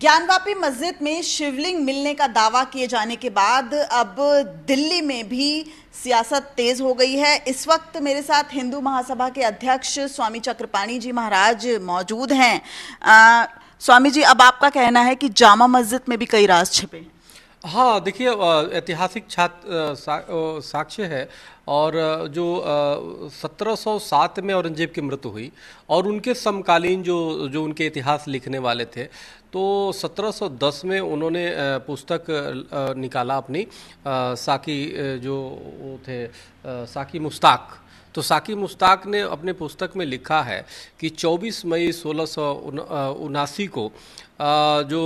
ज्ञानवापी मस्जिद में शिवलिंग मिलने का दावा किए जाने के बाद अब दिल्ली में भी सियासत तेज हो गई है। इस वक्त मेरे साथ हिंदू महासभा के अध्यक्ष स्वामी चक्रपाणी जी महाराज मौजूद हैं। स्वामी जी, अब आपका कहना है कि जामा मस्जिद में भी कई राज छिपे हैं। हाँ, देखिए, ऐतिहासिक साक्ष्य है। और जो 1707 में औरंगजेब की मृत्यु हुई और उनके समकालीन जो जो उनके इतिहास लिखने वाले थे, तो 1710 में उन्होंने पुस्तक निकाला अपनी, साकी जो वो थे, साकी मुश्ताक। तो साकी मुश्ताक ने अपने पुस्तक में लिखा है कि 24 मई 1679 को जो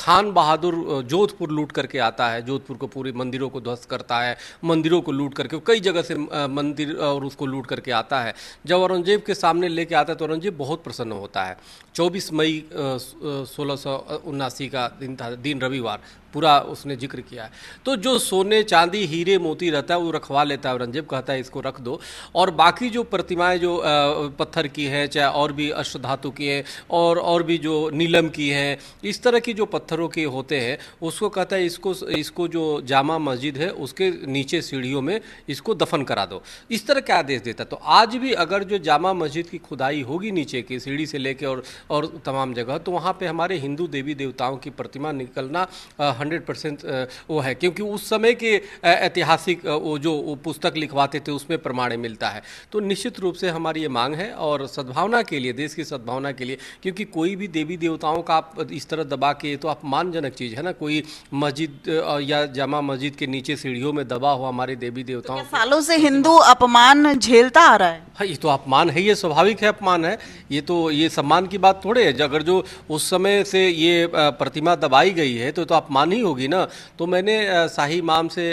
खान बहादुर जोधपुर लूट करके आता है, जोधपुर को पूरे मंदिरों को ध्वस्त करता है, मंदिरों को लूट करके कई जगह से मंदिर और उसको लूट करके आता है। जब औरंगजेब के सामने लेके आता है तो औरंगजेब बहुत प्रसन्न होता है। 24 मई 1679 का दिन था, दिन रविवार, पूरा उसने जिक्र किया है। तो जो सोने चांदी हीरे मोती रहता है वो रखवा लेता है औरंगजेब, कहता है इसको रख दो, और बाकी जो प्रतिमाएं जो पत्थर की हैं, चाहे और भी अष्टधातु की हैं और भी जो नीलम की हैं, इस तरह की जो पत्थरों के होते हैं, उसको कहता है इसको जो जामा मस्जिद है उसके नीचे सीढ़ियों में इसको दफन करा दो। इस तरह का आदेश देता। तो आज भी अगर जो जामा मस्जिद की खुदाई होगी नीचे की सीढ़ी से लेके और तमाम जगह, तो वहाँ पे हमारे हिंदू देवी देवताओं की प्रतिमा निकलना 100% वो है, क्योंकि उस समय के ऐतिहासिक वो जो वो पुस्तक लिखवाते थे उसमें प्रमाण मिलता है। तो निश्चित रूप से हमारी ये मांग है, और सद्भावना के लिए, देश की सद्भावना के लिए, क्योंकि कोई भी देवी देवताओं का आप इस तरह दबा के, तो अपमानजनक चीज़ है ना। कोई मस्जिद या जामा मस्जिद के नीचे सीढ़ियों में दबा हुआ हमारे देवी देवताओं, तो सालों से हिंदू अपमान झेलता आ रहा है। हाँ, ये तो अपमान है, ये स्वाभाविक है, अपमान है। ये सम्मान की बात थोड़े है। अगर जो उस समय से ये प्रतिमा दबाई गई है तो अपमान ही होगी ना। तो मैंने शाही इमाम से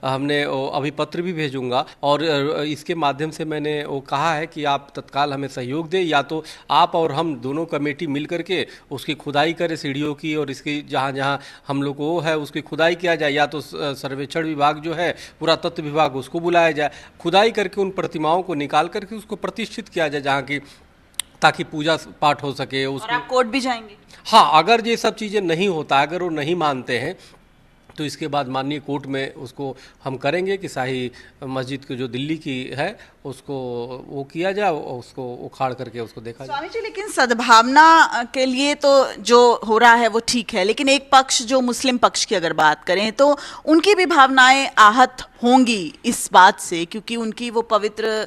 हमने अभी पत्र भी भेजूंगा, और इसके माध्यम से मैंने वो कहा है कि आप तत्काल हमें सहयोग दें, या तो आप और हम दोनों कमेटी मिल करके उसकी खुदाई करें सीढ़ियों की, और इसकी जहाँ जहाँ हम लोग को है उसकी खुदाई किया जाए, या तो सर्वेक्षण विभाग जो है, पुरातत्व विभाग, उसको बुलाया जाए, खुदाई करके उन प्रतिमाओं को निकाल करके उसको प्रतिष्ठित किया जाए जहाँ की, ताकि पूजा पाठ हो सके। और आप कोर्ट भी जाएंगे? हाँ, अगर ये सब चीज़ें नहीं होता, अगर वो नहीं मानते हैं, तो इसके बाद माननीय कोर्ट में उसको हम करेंगे कि शाही मस्जिद की जो दिल्ली की है उसको वो किया जाए, उसको उखाड़ करके उसको देखा जाए। स्वामी जी, लेकिन सद्भावना के लिए तो जो हो रहा है वो ठीक है, लेकिन एक पक्ष, जो मुस्लिम पक्ष की अगर बात करें, तो उनकी भी भावनाएं आहत होंगी इस बात से, क्योंकि उनकी वो पवित्र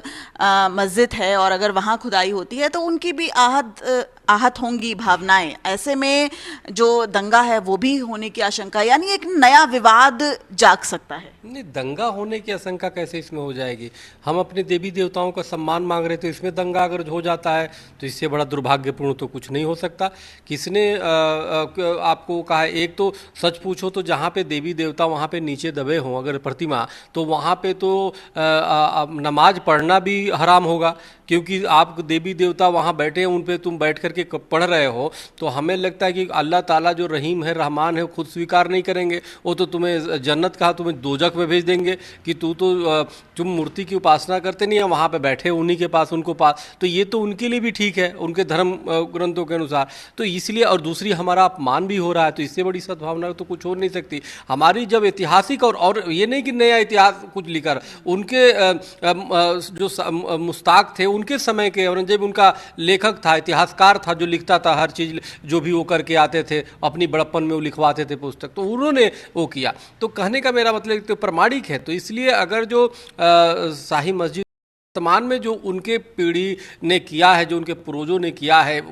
मस्जिद है, और अगर वहाँ खुदाई होती है तो उनकी भी आहत होंगी भावनाएं। ऐसे में जो दंगा है वो भी होने की आशंका, यानी एक नया विवाद जाग सकता है। नहीं, दंगा होने की आशंका कैसे इसमें हो जाएगी? हम अपने देवी देवताओं का सम्मान मांग रहे थे, इसमें दंगा अगर हो जाता है तो इससे बड़ा दुर्भाग्यपूर्ण तो कुछ नहीं हो सकता। किसने आपको कहा है? एक तो सच पूछो तो जहाँ पे देवी देवता वहाँ पे नीचे दबे हों अगर प्रतिमा, तो वहाँ पे तो नमाज पढ़ना भी हराम होगा, क्योंकि आप देवी देवता वहाँ बैठे हैं, उन पे तुम बैठ करके पढ़ रहे हो। तो हमें लगता है कि अल्लाह ताला जो रहीम है, रहमान है, खुद स्वीकार नहीं करेंगे। वो तो तुम्हें जन्नत कहा, तुम्हें दोजख में भेज देंगे कि तुम मूर्ति की उपासना करते नहीं है, वहाँ पे बैठे उन्हीं के पास, उनको पास। तो ये तो उनके लिए भी ठीक है, उनके धर्म ग्रंथों के अनुसार। तो इसलिए, और दूसरी हमारा अपमान भी हो रहा है, तो इससे बड़ी सद्भावना तो कुछ हो नहीं सकती हमारी। जब ऐतिहासिक और ये नहीं कि नया इतिहास कुछ लिखकर, उनके जो मुश्ताक थे उनके समय के, औरंगजेब उनका लेखक था, इतिहासकार था, जो लिखता था हर चीज़, जो भी वो करके आते थे अपनी बड़प्पन में वो लिखवाते थे पुस्तक, तो उन्होंने वो किया। तो कहने का मेरा मतलब तो प्रमाणिक है। तो इसलिए अगर जो शाही मस्जिद वर्तमान में जो उनके पीढ़ी ने किया है, जो उनके पूर्वजों ने किया है,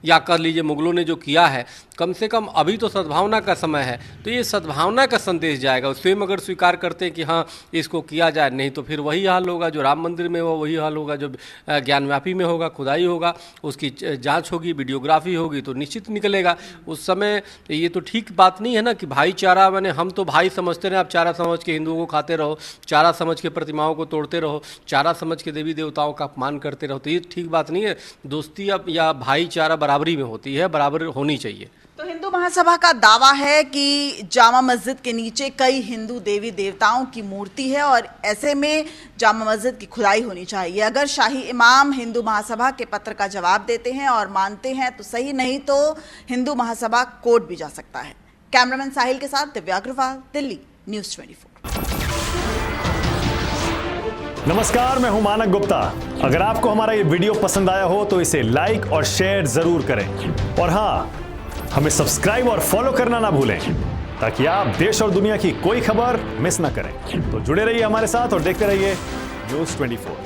या कह लीजिए मुगलों ने जो किया है, कम से कम अभी तो सद्भावना का समय है, तो ये सद्भावना का संदेश जाएगा। स्वयं अगर स्वीकार करते हैं कि हाँ इसको किया जाए, नहीं तो फिर वही हाल होगा जो राम मंदिर में हुआ, वही हाल होगा जो ज्ञानव्यापी में होगा। खुदाई होगा, उसकी जांच होगी, वीडियोग्राफी होगी, तो निश्चित निकलेगा उस समय। ये तो ठीक बात नहीं है ना कि भाईचारा, मैंने हम तो भाई समझते रहे, आप चारा समझ के हिंदुओं को खाते रहो, चारा समझ के प्रतिमाओं को तोड़ते रहो, चारा समझ के देवी देवताओं का अपमान करते रहो, तो ये ठीक बात नहीं है। दोस्ती या भाईचारा बराबरी में होती है, बराबर होनी चाहिए। तो हिंदू महासभा का दावा है कि जामा मस्जिद के नीचे कई हिंदू देवी देवताओं की मूर्ति है और ऐसे में जामा मस्जिद की खुदाई होनी चाहिए। अगर शाही इमाम हिंदू महासभा के पत्र का जवाब देते हैं और मानते हैं तो सही, नहीं तो हिंदू महासभा कोर्ट भी जा सकता है। कैमरामैन साहिल के साथ दिव्या अग्रवाल, दिल्ली, न्यूज़ 24। नमस्कार, मैं हूं मानक गुप्ता। अगर आपको हमारा ये वीडियो पसंद आया हो तो इसे लाइक और शेयर जरूर करें और हाँ, हमें सब्सक्राइब और फॉलो करना ना भूलें ताकि आप देश और दुनिया की कोई खबर मिस ना करें। तो जुड़े रहिए हमारे साथ और देखते रहिए न्यूज़ 24।